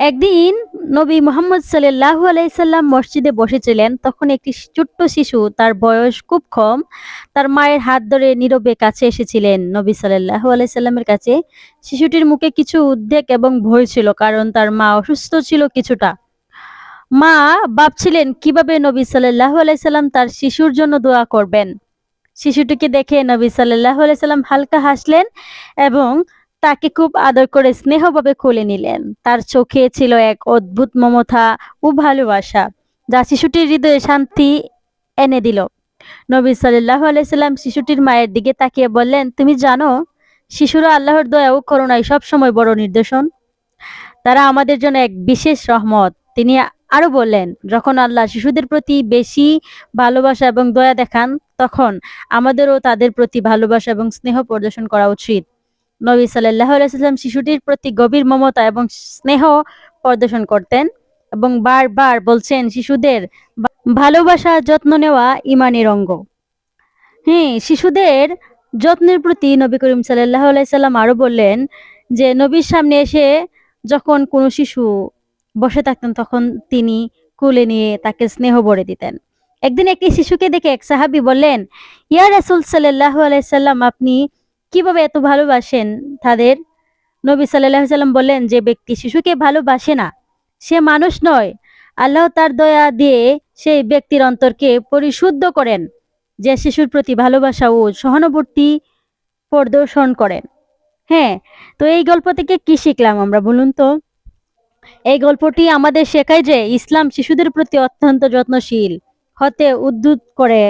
একদিন নবী মুহাম্মদ সাল্লাল্লাহু আলাইহি সাল্লাম মসজিদে বসেছিলেন। তখন একটি ছোট্ট শিশু, তার বয়স খুব কম, তার মায়ের হাত ধরে নীরবে কাছে এসেছিলেন নবী সাল্লাল্লাহু আলাইহি সাল্লামের কাছে। শিশুটির মুখে কিছু উদ্বেগ এবং ভয় ছিল, কারণ তার মা অসুস্থ ছিল কিছুটা। মা ভাবছিলেন কিভাবে নবী সাল্লাল্লাহু আলাইহি সাল্লাম তার শিশুর জন্য দোয়া করবেন। শিশুটিকে দেখে নবী সাল্লাল্লাহু আলাইহি সাল্লাম হালকা হাসলেন এবং তাকে খুব আদর করে স্নেহভাবে কোলে নিলেন। তার চোখে ছিল এক অদ্ভুত মমতা ও ভালোবাসা, যা শিশুটির হৃদয়ে শান্তি এনে দিল। নবী সাল্লাল্লাহু আলাইহি সাল্লাম শিশুটির মায়ের দিকে তাকিয়ে বললেন, তুমি জানো, শিশুরা আল্লাহর দয়া ও করুণায় সবসময় বড় নিদর্শন। তারা আমাদের জন্য এক বিশেষ রহমত। তিনি আরো বললেন, যখন আল্লাহ শিশুদের প্রতি বেশি ভালোবাসা এবং দয়া দেখান, তখন আমাদেরও তাদের প্রতি ভালোবাসা এবং স্নেহ প্রদর্শন করা উচিত। নবী সাল্লাল্লাহু আলাইহি সাল্লাম শিশুটির প্রতি গভীর মমতা এবং স্নেহ প্রদর্শন করতেন এবং বারবার বলছেন, শিশুদের ভালোবাসা যত্ন নেওয়া ঈমানের অঙ্গ। হ্যাঁ, শিশুদের যত্নের প্রতি নবী করিম সাল্লাল্লাহু আলাইহি সাল্লাম আরো বললেন যে, নবীর সামনে এসে যখন কোনো শিশু বসে থাকতেন, তখন তিনি কোলে নিয়ে তাকে স্নেহ ভরে দিতেন। একদিন একটি শিশুকে দেখে এক সাহাবী বললেন, ইয়া রাসূল সাল্লাল্লাহু আলাইহি সাল্লাম, আপনি কিভাবে এত ভালোবাসেন তাদের? নবী সাল্লাল্লাহু আলাইহি সাল্লাম বললেন, যে ব্যক্তি শিশুকে ভালোবাসে না, সে মানুষ নয়। আল্লাহ তার দয়া দিয়ে সেই ব্যক্তির অন্তরকে পরিশুদ্ধ করেন, যে শিশুর প্রতি ভালোবাসা ও সহানুভূতি প্রদর্শন করেন। হ্যাঁ, তো এই গল্প থেকে কি শিখলাম আমরা বলুন তো? এই গল্পটি আমাদের শেখায় যে ইসলাম শিশুদের প্রতি অত্যন্ত যত্নশীল হতে উদ্বুদ্ধ করে।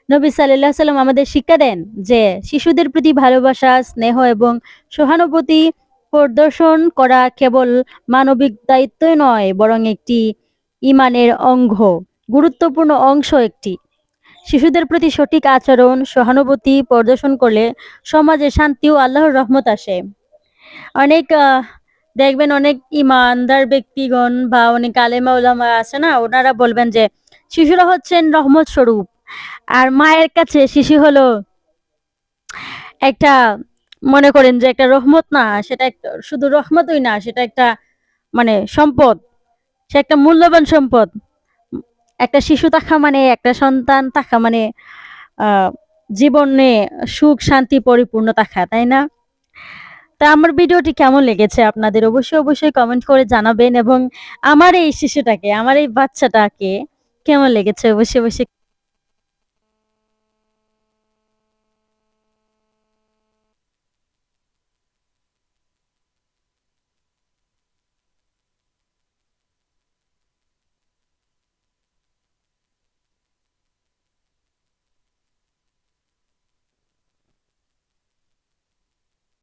নবী সাল্লাল্লাহু আলাইহি সাল্লাম আমাদের শিক্ষা দেন যে শিশুদের প্রতি ভালোবাসা, স্নেহ এবং সহানুভূতি প্রদর্শন করা কেবল মানবিক দায়িত্বই নয়, বরং একটি ঈমানের গুরুত্বপূর্ণ অংশ। একটি শিশুদের প্রতি সঠিক আচরণ, সহানুভূতি প্রদর্শন করলে সমাজে শান্তি ও আল্লাহর রহমত আসে। অনেক দেখবেন অনেক ইমানদার ব্যক্তিগণ বা অনেক আলেমা ওলামা আছে না, ওনারা বলবেন যে শিশুরা হচ্ছেন রহমত স্বরূপ। আর মায়ের কাছে শিশু হলো একটা, মনে করেন যে একটা রহমত না, সেটা শুধু রহমতই না, সেটা একটা মানে সম্পদ, সে একটা মূল্যবান সম্পদ। একটা শিশু থাকা মানে, একটা সন্তান থাকা মানে জীবনে সুখ শান্তি পরিপূর্ণ থাকা, তাই না? তা আমার ভিডিওটি কেমন লেগেছে আপনাদের অবশ্যই অবশ্যই কমেন্ট করে জানাবেন, এবং আমার এই শিশুটাকে, আমার এই বাচ্চাটাকে কেমন লেগেছে অবশ্যই অবশ্যই